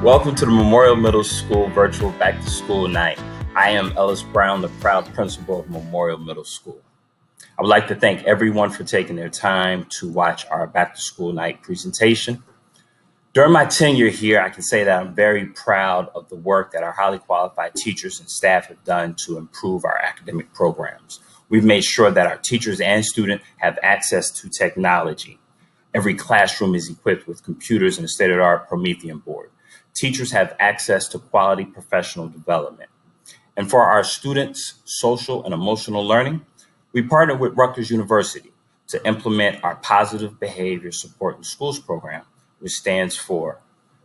Welcome to the Memorial Middle School virtual back to school night. I am Ellis Brown, the proud principal of Memorial Middle School. I would like to thank everyone for taking their time to watch our back to school night presentation. During my tenure here, I can say that I'm very proud of the work that our highly qualified teachers and staff have done to improve our academic programs. We've made sure that our teachers and students have access to technology. Every classroom is equipped with computers and a state-of-the-art Promethean board. Teachers have access to quality professional development. And for our students' social and emotional learning, we partner with Rutgers University to implement our Positive Behavior Support in Schools program, which stands for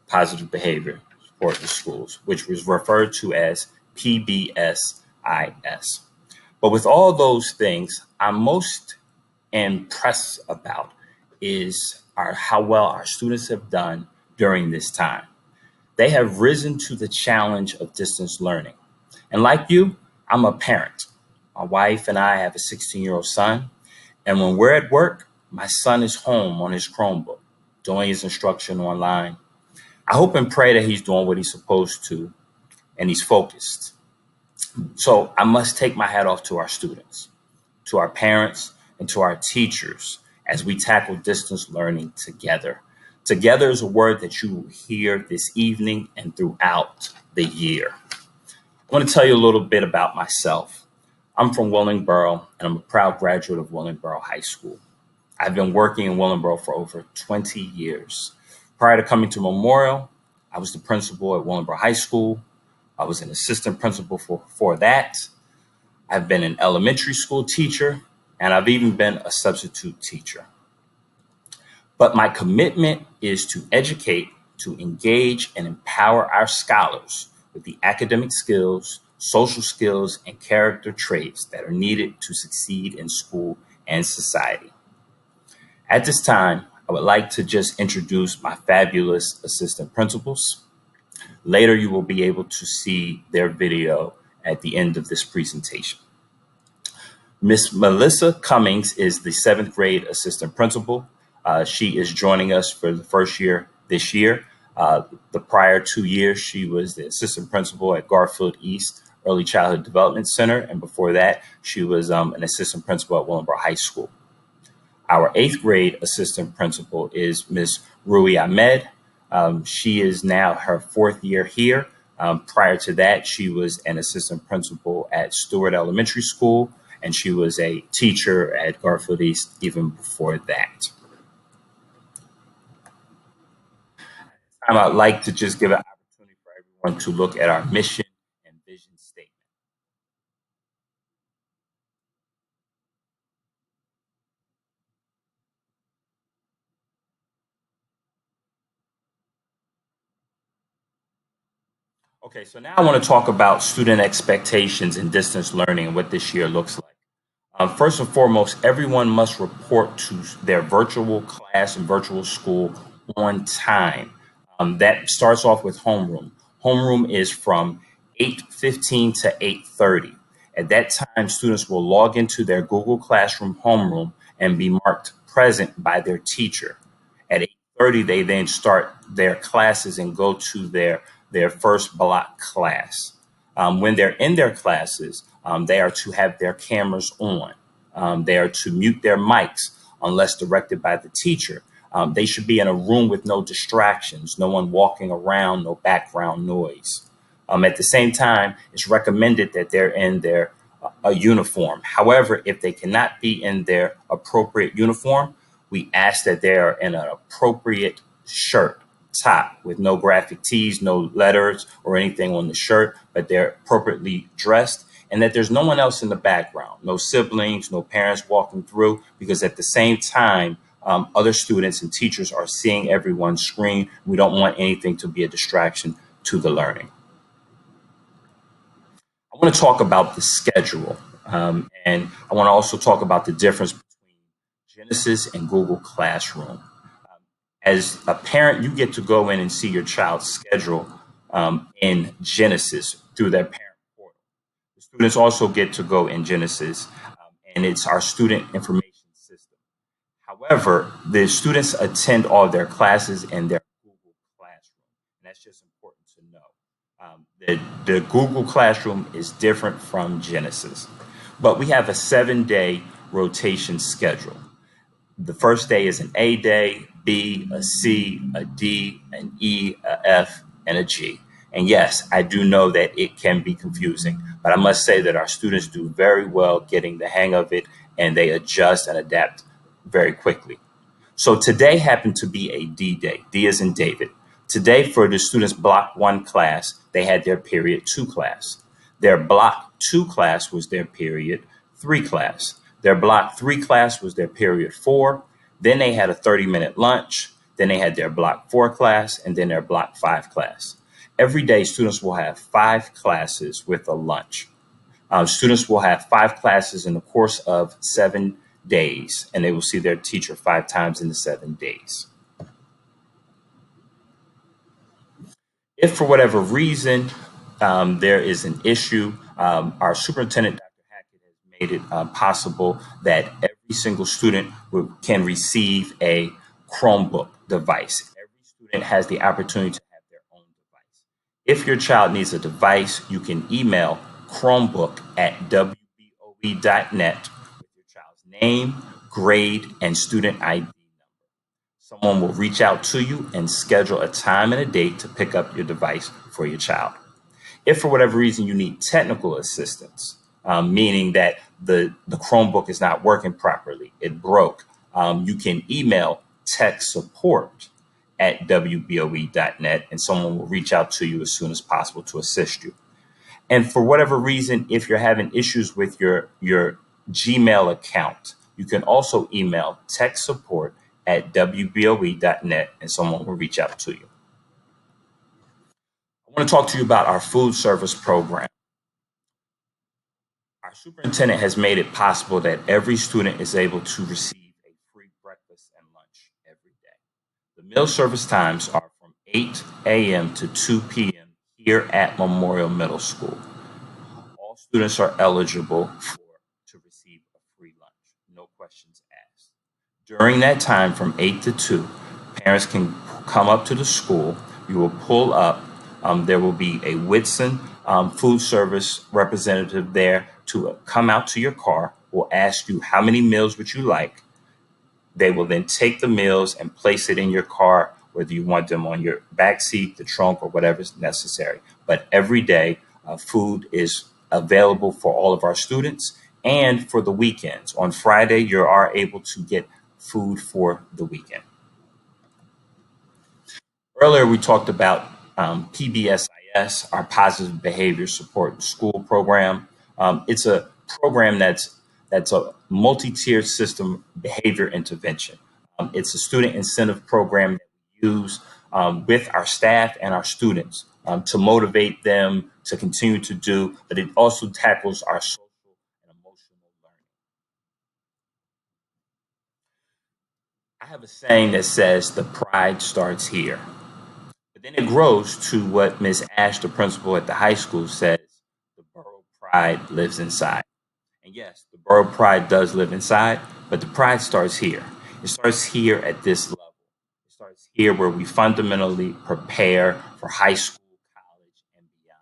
Positive Behavior Support in Schools, which was referred to as PBSIS. But with all those things, I'm most impressed about is how well our students have done during this time. They have risen to the challenge of distance learning. And like you, I'm a parent. My wife and I have a 16-year-old son. And when we're at work, my son is home on his Chromebook, doing his instruction online. I hope and pray that he's doing what he's supposed to and he's focused. So I must take my hat off to our students, to our parents, and to our teachers as we tackle distance learning together. Together is a word that you will hear this evening and throughout the year. I want to tell you a little bit about myself. I'm from Willingboro, and I'm a proud graduate of Willingboro High School. I've been working in Willingboro for over 20 years. Prior to coming to Memorial, I was the principal at Willingboro High School. I was an assistant principal for that. I've been an elementary school teacher, and I've even been a substitute teacher. But my commitment is to educate, to engage, and empower our scholars with the academic skills, social skills, and character traits that are needed to succeed in school and society. At this time, I would like to just introduce my fabulous assistant principals. Later, you will be able to see their video at the end of this presentation. Miss Melissa Cummings is the 7th grade assistant principal. She is joining us for the first year this year. The prior 2 years, she was the assistant principal at Garfield East Early Childhood Development Center. And before that, she was an assistant principal at Willingboro High School. Our 8th grade assistant principal is Miss Rui Ahmed. She is now her 4th year here. Prior to that, she was an assistant principal at Stewart Elementary School, and she was a teacher at Garfield East even before that. I'd like to just give an opportunity for everyone to look at our mission and vision statement. Okay, so now I want to talk about student expectations in distance learning and what this year looks like. First and foremost, everyone must report to their virtual class and virtual school on time. That starts off with homeroom. Homeroom is from 8:15 to 8:30. At that time, students will log into their Google Classroom homeroom and be marked present by their teacher. At 8:30, they then start their classes and go to their first block class. When they're in their classes, they are to have their cameras on. They are to mute their mics unless directed by the teacher. They should be in a room with no distractions, no one walking around, no background noise. At the same time, it's recommended that they're in their a uniform. However, if they cannot be in their appropriate uniform, we ask that they are in an appropriate shirt, top, with no graphic tees, no letters or anything on the shirt, but they're appropriately dressed, and that there's no one else in the background, no siblings, no parents walking through, because at the same time, other students and teachers are seeing everyone's screen. We don't want anything to be a distraction to the learning. I want to talk about the schedule, and I want to also talk about the difference between Genesis and Google Classroom. As a parent, you get to go in and see your child's schedule in Genesis through their parent portal. The students also get to go in Genesis, and it's our student information system. However, the students attend all their classes in their Google Classroom, and that's just important The Google Classroom is different from Genesis, but we have a 7 day rotation schedule. The first day is an A day, B, a C, a D, an E, a F, and a G. And yes, I do know that it can be confusing, but I must say that our students do very well getting the hang of it and they adjust and adapt very quickly. So today happened to be a D day. D is in David. Today, for the students block one class, they had their period two class. Their block two class was their period three class. Their block three class was their period four. Then they had a 30-minute lunch. Then they had their block four class and then their block five class. Every day, students will have five classes with a lunch. Students will have five classes in the course of 7 days, and they will see their teacher five times in the 7 days. If for whatever reason there is an issue, our superintendent, Dr. Hackett, has made it possible that every single student can receive a Chromebook device. Every student has the opportunity to have their own device. If your child needs a device, you can email Chromebook at wboe.net with your child's name, grade, and student ID. Someone will reach out to you and schedule a time and a date to pick up your device for your child. If for whatever reason you need technical assistance, meaning that the Chromebook is not working properly, it broke, you can email tech support at wboe.net and someone will reach out to you as soon as possible to assist you. And for whatever reason, if you're having issues with your Gmail account, you can also email tech support at wboe.net and someone will reach out to you. I want to talk to you about our food service program. Our superintendent has made it possible that every student is able to receive a free breakfast and lunch every day. The meal service times are from 8 a.m. to 2 p.m. here at Memorial Middle School. All students are eligible to receive a free lunch, no questions asked. During that time from 8 to 2, parents can come up to the school. You will pull up. There will be a Whitson food service representative there to come out to your car, will ask you how many meals would you like. They will then take the meals and place it in your car, whether you want them on your back seat, the trunk, or whatever is necessary. But every day, food is available for all of our students and for the weekends. On Friday, you are able to get food for the weekend. Earlier, we talked about PBSIS, our Positive Behavior Support in School program. It's a program that's a multi-tiered system behavior intervention. It's a student incentive program that we use with our staff and our students to motivate them to continue to do, but it also tackles our social and emotional learning. I have a saying that says the pride starts here. But then it grows to what Miss Ash, the principal at the high school, says the borough pride lives inside. And yes, the borough pride does live inside, but the pride starts here. It starts here at this level. It starts here where we fundamentally prepare for high school, college, and beyond.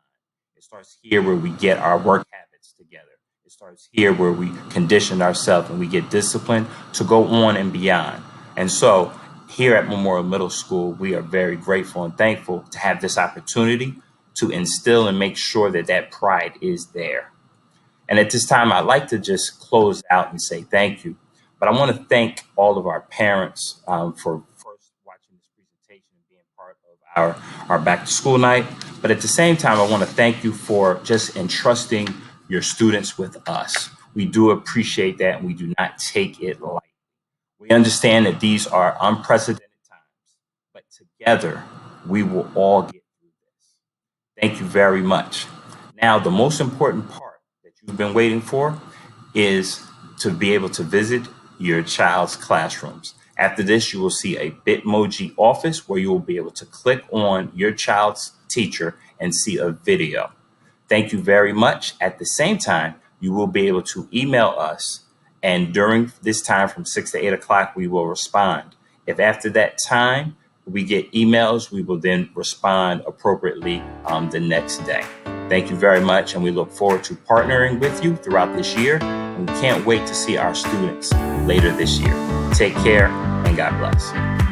It starts here where we get our work habits together. It starts here where we condition ourselves and we get disciplined to go on and beyond. And so here at Memorial Middle School, we are very grateful and thankful to have this opportunity to instill and make sure that that pride is there. And at this time, I'd like to just close out and say thank you. But I want to thank all of our parents for first watching this presentation and being part of our back to school night. But at the same time, I want to thank you for just entrusting your students with us. We do appreciate that and we do not take it lightly. We understand that these are unprecedented times, but together we will all get through this. Thank you very much. Now, the most important part that you've been waiting for is to be able to visit your child's classrooms. After this, you will see a Bitmoji office where you will be able to click on your child's teacher and see a video. Thank you very much. At the same time, you will be able to email us. And during this time from 6 to 8 o'clock, we will respond. If after that time we get emails, we will then respond appropriately the next day. Thank you very much, and we look forward to partnering with you throughout this year, and we can't wait to see our students later this year. Take care, and God bless.